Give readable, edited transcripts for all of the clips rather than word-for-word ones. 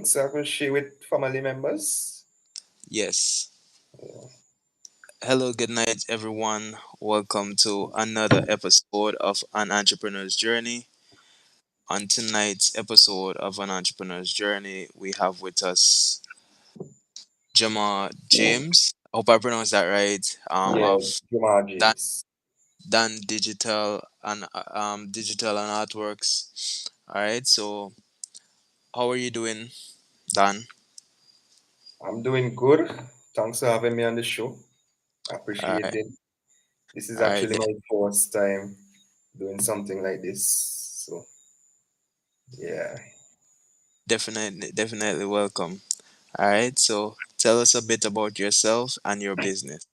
so I could share with family members. Yes. Hello, good night, everyone. Welcome to another episode of An Entrepreneur's Journey. On tonight's episode of An Entrepreneur's Journey, we have with us Joemar James. I hope I pronounced that right. Yeah, Of Joemar Dan, James. Dan Digital and Artworks. All right. So, how are you doing, Dan? I'm doing good. Thanks for having me on the show. All Appreciate right. it. This is All right. actually my first time doing something like this. So, yeah. Definitely welcome. All right. So, tell us a bit about yourself and your business.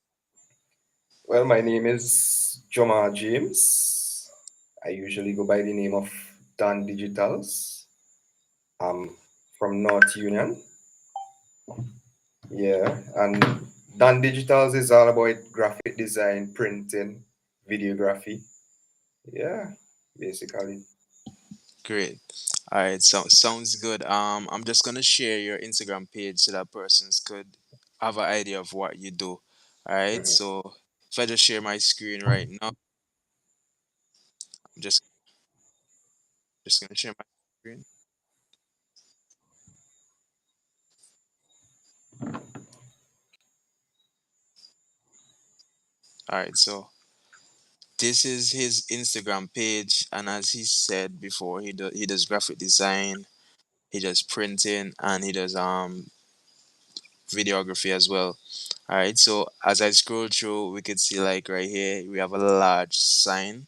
Well, my name is Joemar James. I usually go by the name of Dan Digitals. I'm from North Union. Yeah, and Dan Digitals is all about graphic design, printing, videography. Yeah, basically. Great. All right. So sounds good. I'm just gonna share your Instagram page so that persons could have an idea of what you do. All right. Mhm. So if I just share my screen right now, I'm just gonna share my screen. All right. So this is his Instagram page, and as he said before, he does graphic design, he does printing, and he does videography as well. All right. So as I scroll through, we could see like right here we have a large sign,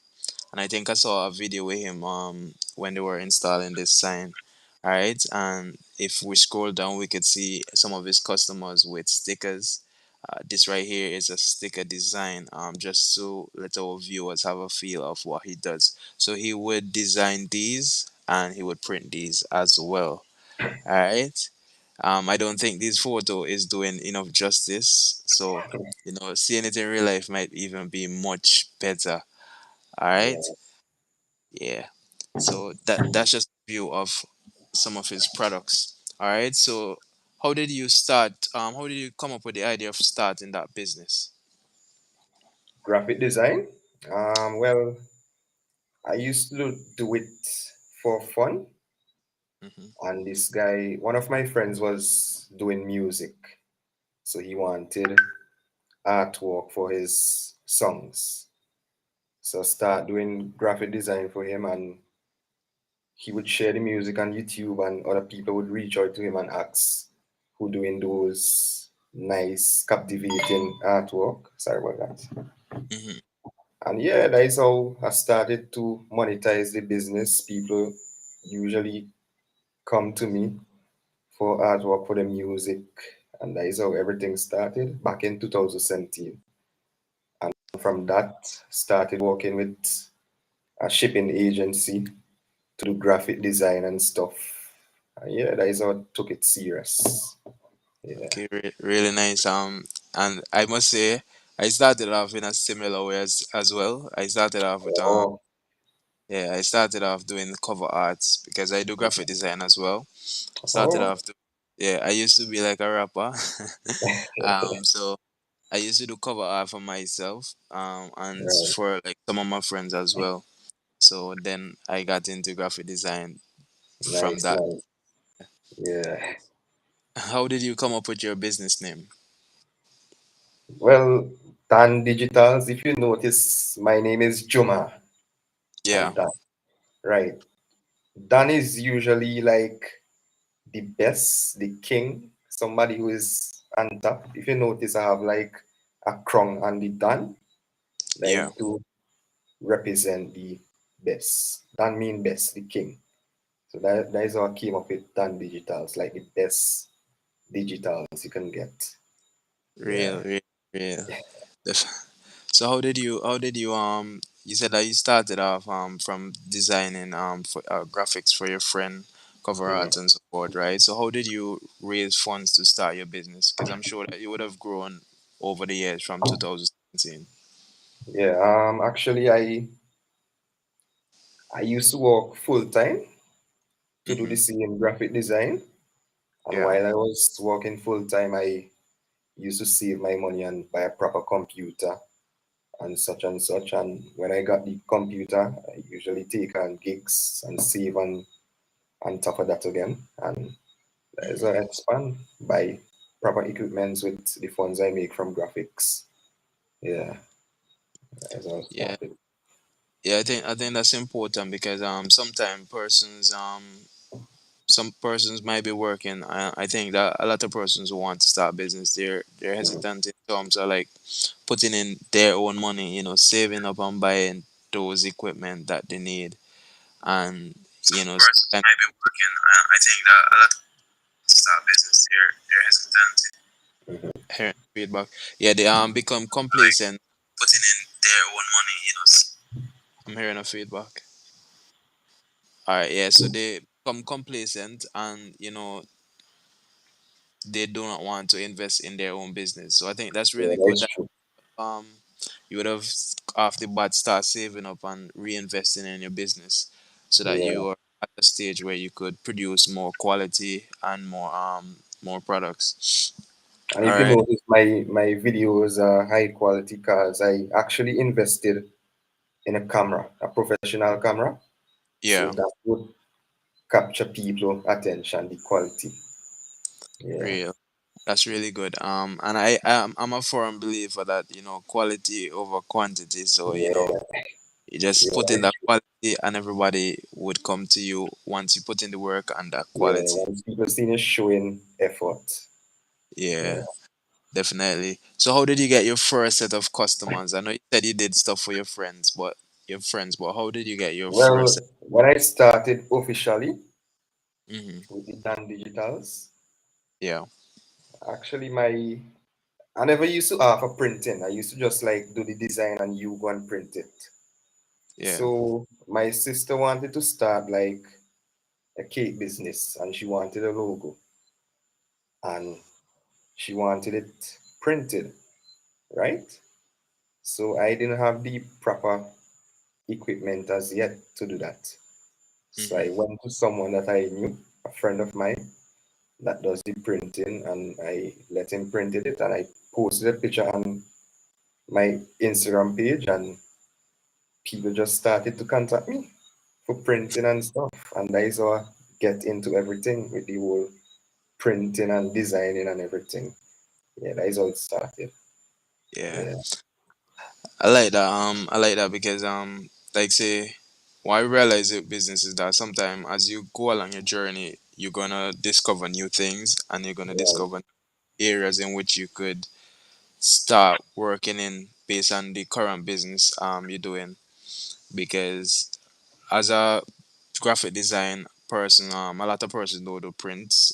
and I think I saw a video with him when they were installing this sign. All right, and if we scroll down, we could see some of his customers with stickers. This right here is a sticker design, just to let our viewers have a feel of what he does. So he would design these and he would print these as well. All right. I don't think this photo is doing enough justice. So, seeing it in real life might even be much better. All right. Yeah. Yeah. So that's just a view of some of his products. All right. So how did you start? How did you come up with the idea of starting that business? Graphic design. Well, I used to do it for fun, Mm-hmm. and this guy, one of my friends, was doing music, so he wanted artwork for his songs. So I start doing graphic design for him, and he would share the music on YouTube, and other people would reach out to him and ask who doing those nice, captivating artwork. Sorry about that. Mm-hmm. And yeah, that is how I started to monetize the business. People usually come to me for artwork for the music, and that is how everything started back in 2017. And from that, started working with a shipping agency to do graphic design and stuff. And yeah, that is how I took it serious. Yeah. Okay, really nice. And I must say, I started off in a similar way as well. I started off with Oh, yeah, I started off doing cover arts because I do graphic design as well. Started oh, off, yeah, I used to be like a rapper. So I used to do cover art for myself, and right. for like some of my friends as well. So then I got into graphic design from Nice, that. nice. Yeah. How did you come up with your business name? Well, Dan Digitals, if you notice, my name is Juma Yeah, and Dan. Right. Dan is usually like the best, the king, somebody who is on top. If you notice, I have like a crown on the Dan, yeah, like to represent the best. Dan mean best, the king. So that is how I came up with Dan Digitals, like the best digitals you can get. Yeah. real, real, real. Def- So you said that you started off from designing for graphics for your friend, cover Mhm. art and so forth, right? So how did you raise funds to start your business? Because I'm sure that you would have grown over the years from 2017. Yeah. Actually, I used to work full time to do Mm-hmm. the same graphic design, And Yeah. while I was working full time, I used to save my money and buy a proper computer and such and such. And when I got the computer, I usually take on gigs and save on top of that again. And as Hmm. I expand, buy proper equipments with the funds I make from graphics. Yeah, as I Yeah. started. Yeah, I think that's important because sometimes some persons might be working. I think that a lot of persons who want to start business, they're hesitant in terms of like putting in their own money, saving up and buying those equipment that they need. And Some persons sometimes might be working. I think that a lot of start business, they're hesitant to hearing feedback, yeah, they become like complacent. putting in their own money. I'm hearing a feedback. All right, yeah, so they become complacent, and they do not want to invest in their own business. So I think that's Yeah, really good that's that true. um you would have off the bat start saving up and reinvesting in your business so that Yeah, you are at a stage where you could produce more quality and more products. and All if you right. notice, my videos are high quality cars. I actually invested in a camera, a professional camera, so Yeah, that would capture people attention, the quality. Yeah, real. That's really good. And I'm a firm believer that quality over quantity. So yeah, you just yeah, put in that quality, and everybody would come to you once you put in the work and that yeah. quality. Once people see you showing effort. Yeah. Yeah, definitely. So how did you get your first set of customers? I know you said you did stuff for your friends, but how did you get your first Well, set? when I started officially Hmm. with the Dan Digitals, Yeah, actually I never used to offer printing. I used to just like do the design and you go and print it. yeah. So my sister wanted to start like a cake business and she wanted a logo and she wanted it printed, right? So I didn't have the proper equipment as yet to do that. So I Hmm. went to someone that I knew, a friend of mine that does the printing, and I let him print it and I posted a picture on my Instagram page and people just started to contact me for printing and stuff. And I saw get into everything with the whole printing and designing and everything. Yeah, that is how it started. Yeah. Yeah, I like that. I like that because like say, what I realize with business is that sometimes as you go along your journey, you're gonna discover new things and you're gonna right. discover areas in which you could start working in based on the current business you're doing. Because as a graphic design person, a lot of persons don't do prints.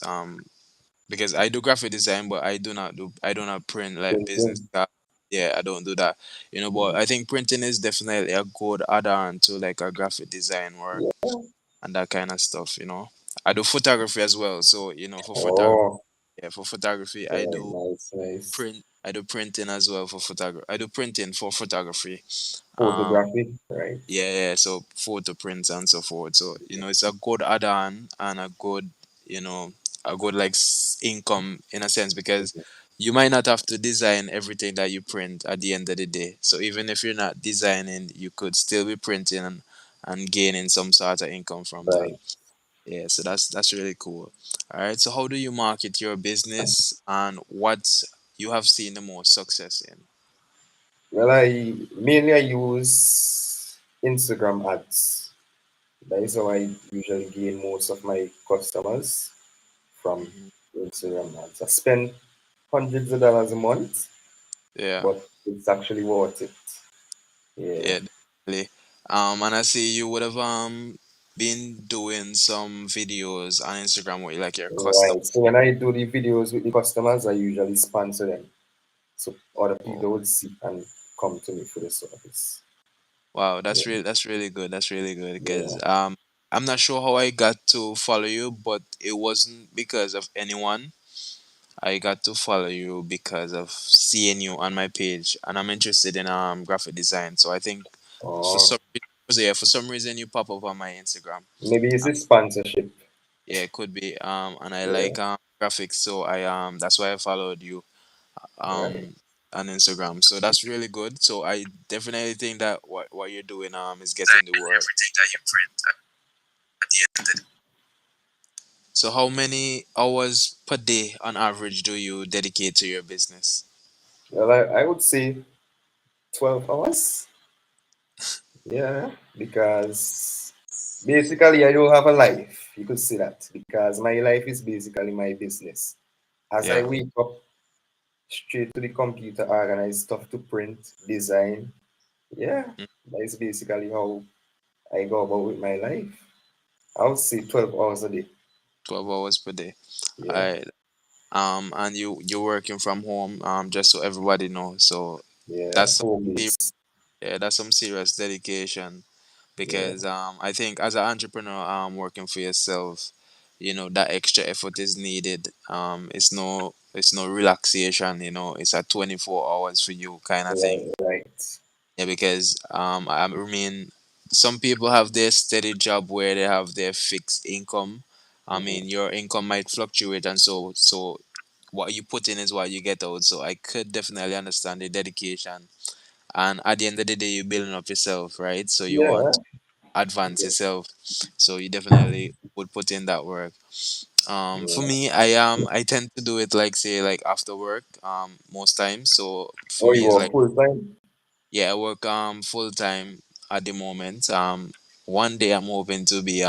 Because I do graphic design, but I do not print like business Printing. cards. Yeah, I don't do that. But I think printing is definitely a good add-on to like a graphic design work Yeah. and that kind of stuff. I do photography as well. So, for photography, Oh, yeah, for photography, I right. do Nice, nice. printing as well for photography. I do printing for photography. Um, Photography, right. yeah, yeah, so photo prints and so forth. So, it's a good add-on and you know, a good like income in a sense because you might not have to design everything that you print at the end of the day. So even if you're not designing, you could still be printing and gaining some sort of income from that. Right. Yeah, so that's really cool. All right, so how do you market your business and what you have seen the most success in? Well, I use Instagram ads. That is how I usually gain most of my customers from Hmm. Instagram ads. I spend hundreds of dollars a month, Yeah. but it's actually worth it. Yeah. Yeah, definitely. And I see you would have been doing some videos on Instagram with like your custom. Right. So when I do the videos with the customers, I usually sponsor them. So other Oh, people would see and come to me for the service. wow, Yeah. that's really good. That's really good because Yeah. I'm not sure how I got to follow you, but it wasn't because of anyone. I got to follow you because of seeing you on my page, and I'm interested in graphic design. So I think for Oh, some yeah, for some reason you pop up on my Instagram. maybe it's a sponsorship. Yeah, it could be. And I like Yeah. graphics, so I that's why I followed you Right. um on Instagram. So that's really good. So I definitely think that what you're doing is getting the word. everything that you print at the end of the So how many hours per day on average do you dedicate to your business? Well, I would say 12 hours. Yeah, because basically I don't have a life. You could say that because my life is basically my business. As I Yeah, wake up straight to the computer, organize stuff to print, design. Yeah, mm, that is basically how I go about with my life. I would say 12 hours a day. 12 hours per day. All Yeah, right. And you're working from home. Just so everybody knows. So yeah, that's some home ser- base. yeah, that's some serious dedication Yeah, because I think as an entrepreneur, working for yourself, that extra effort is needed. It's no relaxation. It's a 24 hours for you kind of thing. right, right. Yeah, because I mean, some people have their steady job where they have their fixed income. I Mhm. mean, your income might fluctuate, and so what you put in is what you get out. So I could definitely understand the dedication. And at the end of the day, you're building up yourself, right? So you want Yeah, to advance yourself. So you definitely would put in that work. For yeah. me, I tend to do it like say like after work, most times. So for Oh, me, you it's work like full time? yeah, I work full time at the moment. One day I'm hoping to be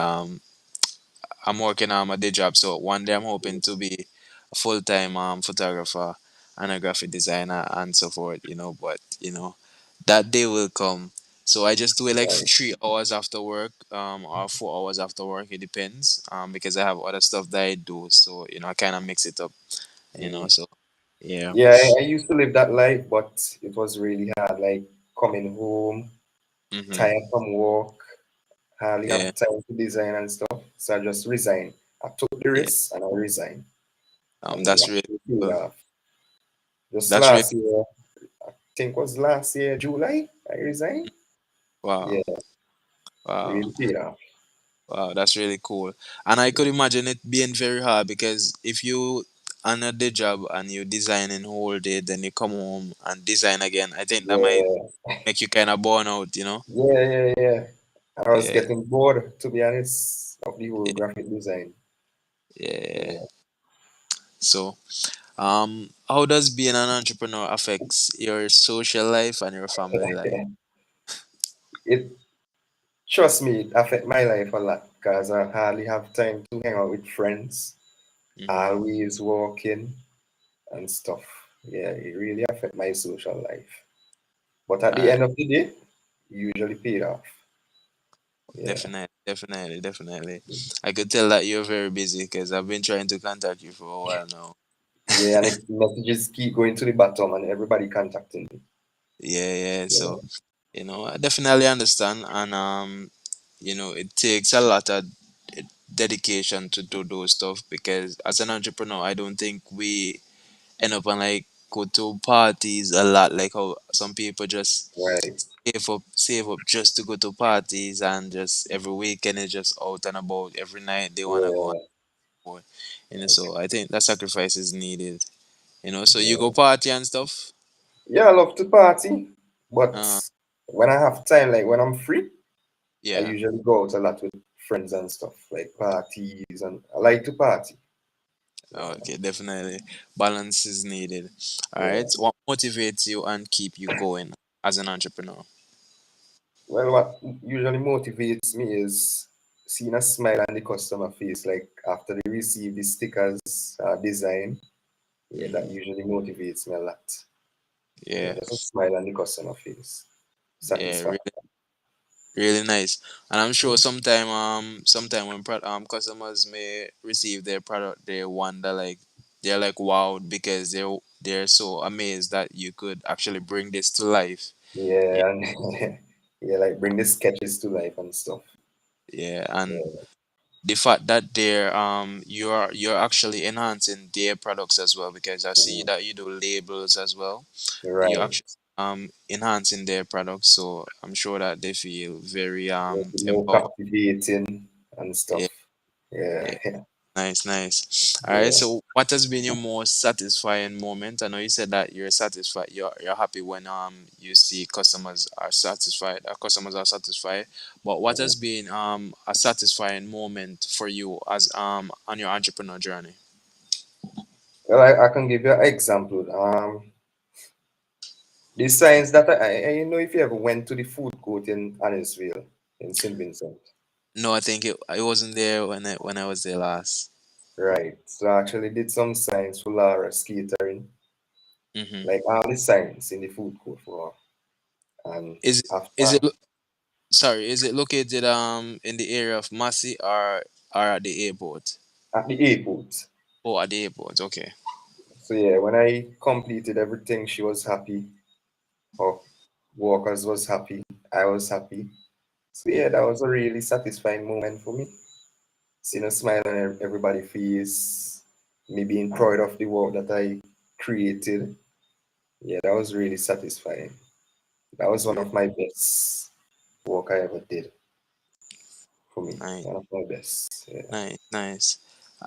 I'm working a day job, so one day I'm hoping to be a full time photographer and a graphic designer and so forth. But that day will come. So I just do it like Right. 3 hours after work, or 4 hours after work. It depends, because I have other stuff that I do. So I kind of mix it up. Mm. So yeah, Yeah, I used to live that life, but it was really hard. Like coming home, mm-hmm. tired from work, hardly Yeah, have time to design and stuff. So I just resigned. I took the yeah. risk and I resigned. And it That's really actually paid cool. off. Just That's really last year, I think was last year, July, I resigned. wow. Yeah, Wow. really paid off. Wow, that's really cool. And I could imagine it being very hard because if you on a day job and you design in whole day, then you come home and design again. I think that might Yeah, make you kind of burn out. yeah. I was Yeah, getting bored, to be honest, of the whole yeah, graphic design. yeah. Yeah. So, how does being an entrepreneur affects your social life and your family life? It Trust me, it affect my life a lot because I hardly have time to hang out with friends. Mm-hmm. Always working and stuff. Yeah, it really affect my social life. But at the end of the day, usually paid off. Yeah. Definitely, definitely, definitely. I could tell that you're very busy because I've been trying to contact you for a while now. Yeah, and the messages keep going to the bottom and everybody contacting me. Yeah, yeah. Yeah. So, I definitely understand, and it takes a lot of dedication to do those stuff because as an entrepreneur, I don't think we end up and like go to parties a lot, like how some people just Right. save up just to go to parties and just every weekend is just out and about. Every night they wanna go Yeah. out. So I think that sacrifice is needed. So you go Yeah. party and stuff. Yeah, I love to party, but Uh, when I have time, like when I'm free, I yeah. usually go out a lot with friends and stuff, like parties, and I like to party. Yeah. Okay, definitely. Balance is needed. All Yeah. right. What motivates you and keep you going as an entrepreneur? Well, what usually motivates me is seeing a smile on the customer face, like after they receive the stickers design. Yeah, that Hmm. usually motivates me a lot. Yeah, Yeah. just a smile on the customer face. Yeah. Really, Satisfaction. really nice. And I'm sure sometime when customers may receive their product, they wonder like they're like wowed because they're so amazed that you could actually bring this to life. Yeah. Yeah, and yeah, like bring the sketches to life and stuff. Yeah. And Yeah, the fact that you're actually enhancing their products as well because I see mhm. that you do labels as well. You're Right. actually enhancing their products, so I'm sure that they feel very Make it more empowered. captivating and stuff. Yeah, Yeah, yeah, yeah. Nice, nice. All right. Yeah. So, what has been your most satisfying moment? I know you said that you're satisfied. You're happy when you see customers are satisfied. Customers are satisfied. But what has been a satisfying moment for you as on your entrepreneur journey? Well, I can give you an example. The signs that I know if you ever went to the food court in Annisville in St. Vincent. No, I think it wasn't there when I was there last. Right. So I actually did some signs for Laura's catering, Mm-hmm. like all the signs in the food court for her. And Is after it sorry? Is it located in the area of Massey or at the airport? at the airport. Oh, at the airport. Okay. So yeah, when I completed everything, she was happy. Her workers was happy. I was happy. So yeah, that was a really satisfying moment for me. Seeing a smile on everybody's face, me being proud of the work that I created. Yeah, that was really satisfying. That was one Great. of my best work I ever did for me. Nice. One of my best. Yeah. Nice, nice.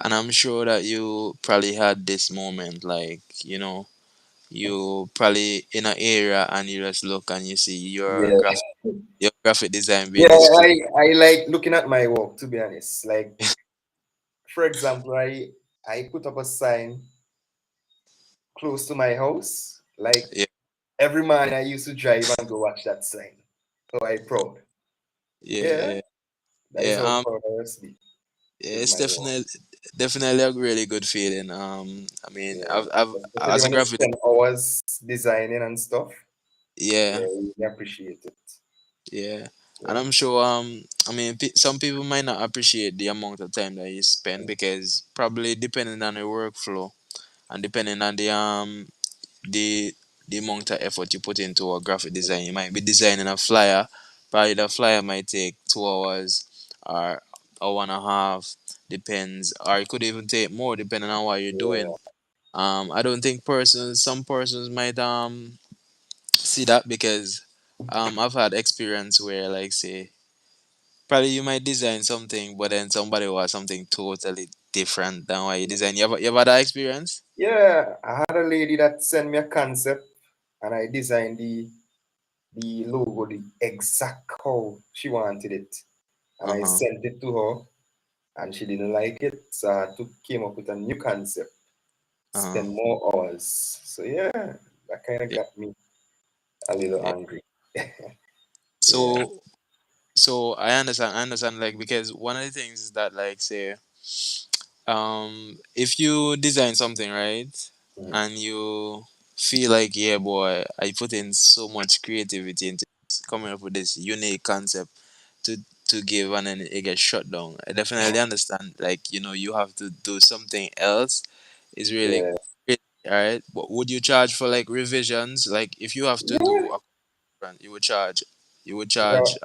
And I'm sure that you probably had this moment, like, you probably in an area and you just look and you see Yeah. your graphic design being Yeah, displayed. I like looking at my work to be honest. Like for example, I put up a sign close to my house. Like Yeah, every morning I used to drive and go watch that sign. So I proud. Yeah, yeah, that is yeah. how proud I must be Yeah, with it's my work. definitely a really good feeling. I mean, Yeah. I've Especially as a when you graphic, spend hours designing and stuff. Yeah, yeah, we really appreciate it. yeah. And Yeah. I'm sure, I mean, some people might not appreciate the amount of time that you spend because probably depending on your workflow and depending on the the amount of effort you put into a graphic design. You might be designing a flyer. Probably the flyer might take 2 hours or hour and a half, depends. Or it could even take more depending on what you're doing. Yeah. I don't think some persons might see that because I've had experience where like say probably you might design something, but then somebody wants something totally different than what you design. You ever had that experience? Yeah, I had a lady that sent me a concept and I designed the logo the exact how she wanted it. And Uh I huh. sent it to her and she didn't like it. So I came up with a new concept, Uh huh. spend more hours. So yeah, that kind of Yeah. got me a little Yeah. angry. Yeah. So I understand like because one of the things is that like say if you design something right Mm. and you feel like yeah boy I put in so much creativity into coming up with this unique concept to give and then it gets shut down. I definitely understand like you have to do something else is really Yeah. great, all right, but would you charge for like revisions like if you have to Yeah. do a you would Yeah. charge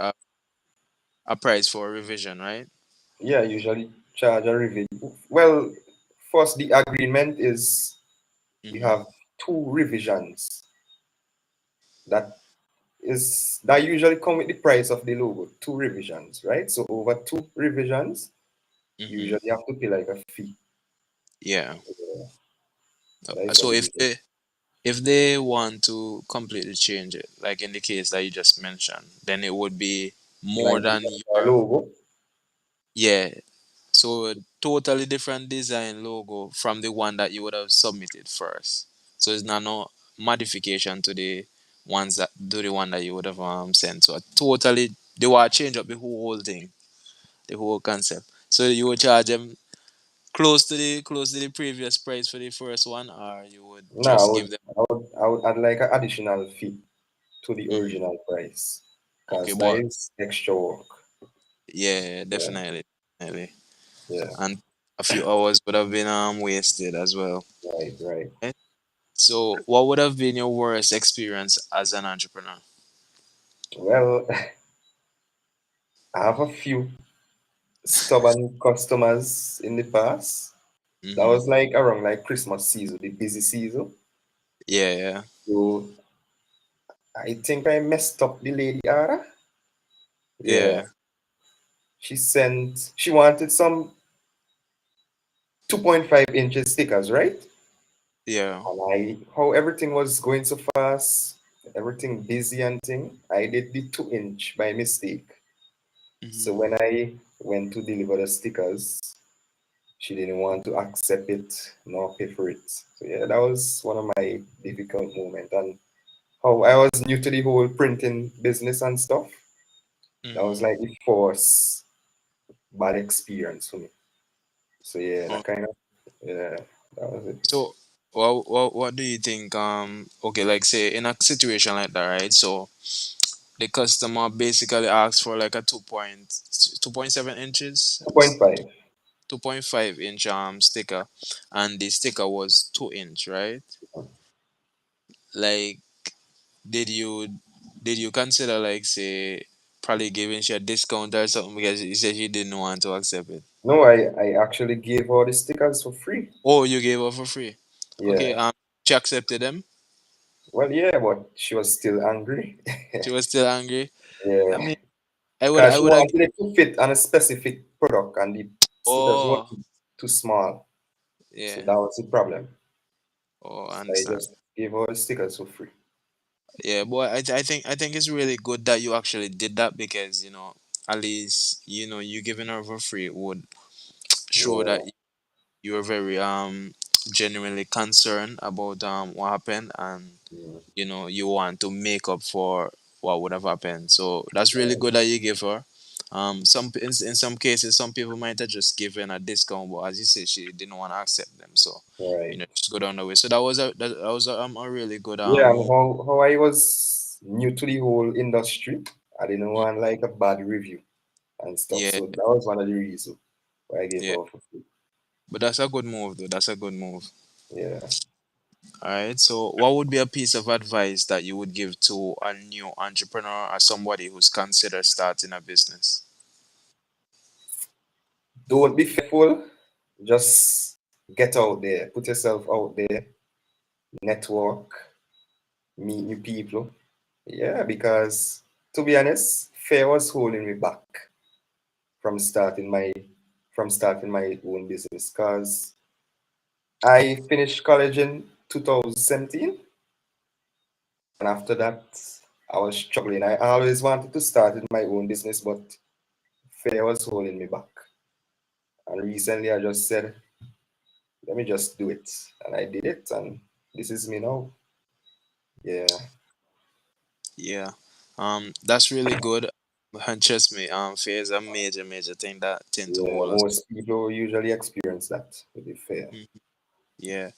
a price for a revision, right? Yeah, usually charge a review. Well, first the agreement is you Mm-hmm. have two revisions. That usually come with the price of the logo, two revisions, right? So over two revisions, you Mm-hmm. usually have to pay like a fee. Yeah. Yeah, that is what So it if is. they want to completely change it, like in the case that you just mentioned, then it would be more Like the than entire your logo. yeah. So a totally different design logo from the one that you would have submitted first. So it's not no modification to the one that you would have sent. So a totally they want to change up the whole thing, the whole concept. So you would charge them close to the previous price for the first one, or you would No, just give them. I would add like an additional fee to the Mhm. original price. Okay, Because that but is extra work. yeah, Yeah, definitely, definitely, yeah, and a few hours would have been wasted as well. right, right. Right? So, what would have been your worst experience as an entrepreneur? Well, I have a few stubborn customers in the past. That Mm-hmm. was like around like Christmas season, the busy season. Yeah, yeah, So I think I messed up the lady order. Yeah. yeah. She wanted some 2.5 inches stickers, right? Yeah. And how everything was going so fast, everything busy and thing, I did the 2 inch by mistake. So Mm-hmm. when I went to deliver the stickers, she didn't want to accept it nor pay for it. So yeah, that was one of my difficult moments. And how I was new to the whole printing business and stuff, that was Mm-hmm. like the first bad experience for me. So yeah, Oh, that kind of yeah, that was it. so what do you think? Okay, like say in a situation like that, right? So the customer basically asks for like a 2.7 inches, 2.5. 2.5 inch sticker, and the sticker was 2 inch, right? Like, did you did you consider like say probably giving she a discount or something because you said she didn't want to accept it? No, I actually gave her the stickers for free. Oh, you gave her for free. Okay, Yeah. she accepted them. Well, yeah, but she was still angry. She was still angry. I Yeah. mean, Because I she would have. wanted it to fit on a specific product and the stickers were Oh, too small. So yeah. that was the problem. Oh, I So I understand. just gave her the stickers for free. Yeah, boy, I think it's really good that you actually did that because at least you giving her for free would show Yeah. that you were very genuinely concerned about what happened, and Mm, you want to make up for what would have happened. So that's really right. good that you give her. In some cases, some people might have just given a discount, but as you say, she didn't want to accept them. So Right. just go down the way. So that was a really good Yeah, and move. how I was new to the whole industry, I didn't want like a bad review and stuff. Yeah, So that was one of the reasons why I gave yeah. her for free. But that's a good move, though. That's a good move. Yeah. All right. So, what would be a piece of advice that you would give to a new entrepreneur or somebody who's considered starting a business? Don't be fearful. Just get out there, put yourself out there, network, meet new people. Yeah, because to be honest, fear was holding me back from starting my from starting my own business. Cause I finished college in 2017, and after that, I was struggling. I always wanted to start in my own business, but fear was holding me back. And recently, I just said, let me just do it, and I did it, and this is me now. Yeah, Yeah. That's really good. And trust me, fear is a major thing that tend to yeah. hold us. Most people usually experience that with the fear. Mhm. Yeah.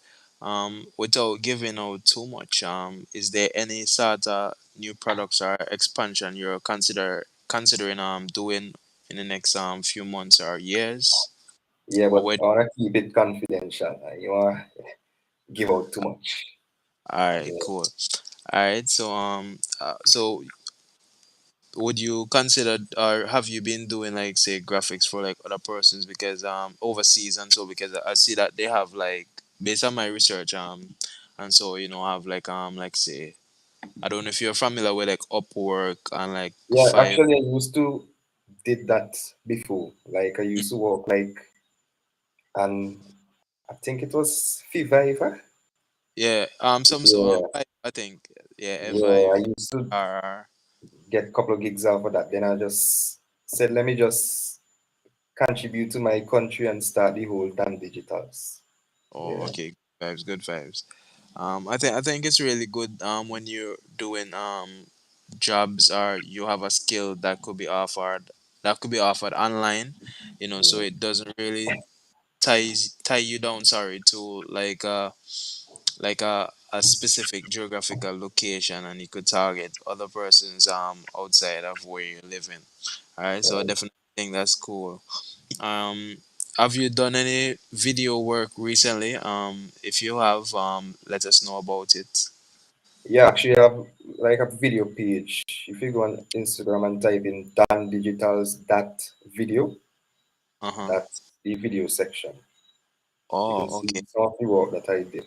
Without giving out too much, is there any sort of new products or expansion you're considering doing in the next few months or years? Yeah, Or but where I want to keep it confidential. You want to give out too much. All right, Yeah, cool. All right, so would you consider or have you been doing like say graphics for like other persons because overseas and so because I see that they have like based on my research and so have like say I don't know if you're familiar with like Upwork and like yeah. Five. Actually, I used to did that before. Like I used to work like, and I think it was Fiverr. Yeah, some so Yeah, I think yeah yeah. I Five used to are get a couple of gigs out of that. Then I just said, let me just contribute to my country and start the whole damn digitals. oh Yeah, okay, good vibes. I think it's really good when you're doing jobs or you have a skill that could be offered online, so mm, it doesn't really tie you down, sorry, to like a specific geographical location, and you could target other persons outside of where you're living. All right, so I right. definitely think that's cool. Um, have you done any video work recently? If you have, let us know about it. Yeah, actually, I have like a video page. If you go on Instagram and type in Dan Digitals that video, Uh huh. that's the video section. You can Oh, see okay, some of the work that I did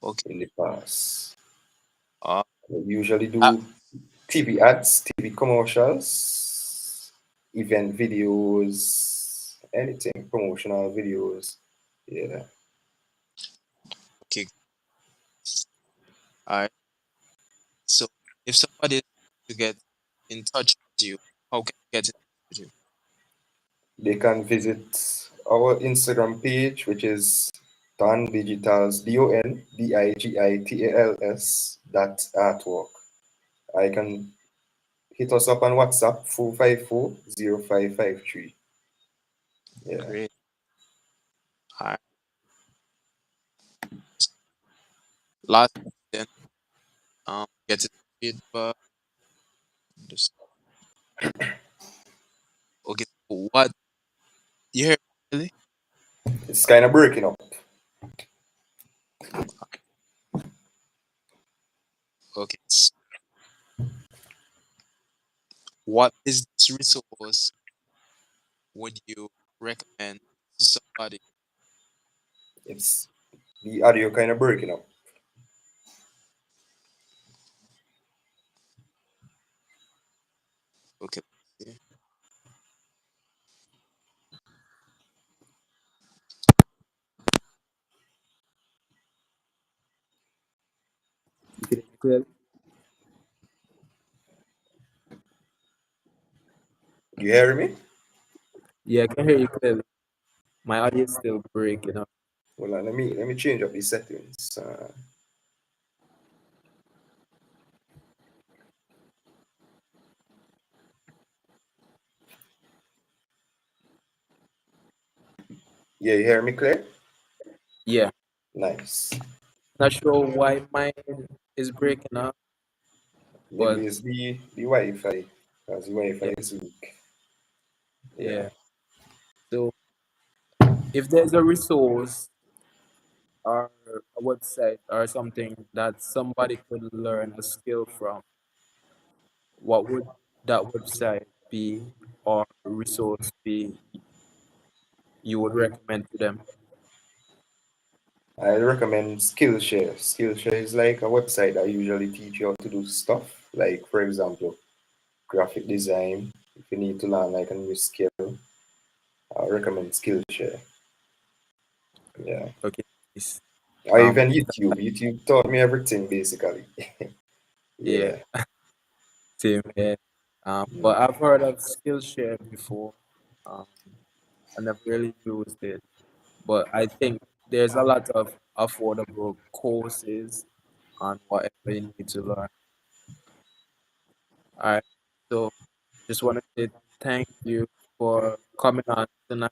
okay. in the past. Uh, I usually uh, do TV ads, TV commercials, event videos, anything, promotional videos. Yeah, Okay. All right. So if somebody is to get in touch with you, how can they get in touch with you? they can visit our Instagram page, which is Don Digitals, DonDigitals .artwork. I can hit us up on WhatsApp 4540553. Yeah, Great. All right. Last question. Getting feedback. Just- Okay. So what you hear? Really? it's kind of breaking up. Okay. What business resource would you recommend to somebody? It's the audio kind of breaking up. Okay. Let's see. You can hear me clearly? You hear me? Yeah, I can hear you clearly. My audio is still breaking up. Well, let me change up the settings. Yeah, you hear me clear? Yeah, Nice. not sure why mine is breaking up, Maybe but it's the Wi-Fi, because the Wi-Fi yeah, is weak. Yeah. yeah. So if there's a resource or a website or something that somebody could learn a skill from, what would that website be or resource be you would recommend to them? I recommend Skillshare. Skillshare is like a website that usually teach you how to do stuff. Like, for example, graphic design. If you need to learn like a new skill, I recommend Skillshare. Yeah. Okay, please. Or even Is YouTube. that, YouTube taught me everything basically. yeah, Yeah. same here. But Mm. I've heard of Skillshare before. Um, I never really used it, but I think there's a lot of affordable courses on whatever you need to learn. All right, so just want to say thank you for coming on tonight,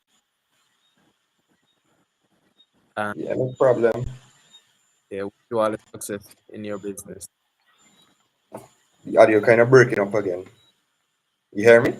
and Yeah, no problem. yeah, wish you all the success in your business. The audio kind of breaking up again. You hear me?